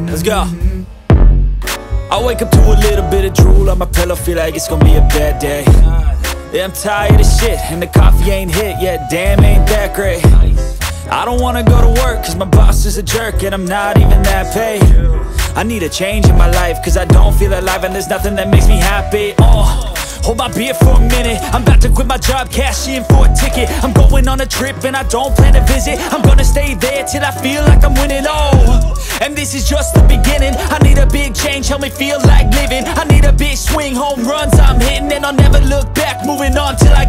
Let's go. I wake up to a little bit of drool on my pillow, feel like it's gonna be a bad day. Yeah, I'm tired of shit, and the coffee ain't hit yet, damn, ain't that great. I don't wanna go to work, cause my boss is a jerk, and I'm not even that paid. I need a change in my life, cause I don't feel alive, and there's nothing that makes me happy. Hold my beer for a minute, I'm about to quit my job, cash in for a ticket. I'm going on a trip and I don't plan to visit. I'm gonna stay there till I feel like I'm winning, and this is just the beginning. I need a big change, help me feel like living. I need a big swing, home runs I'm hitting, and I'll never look back, moving on till I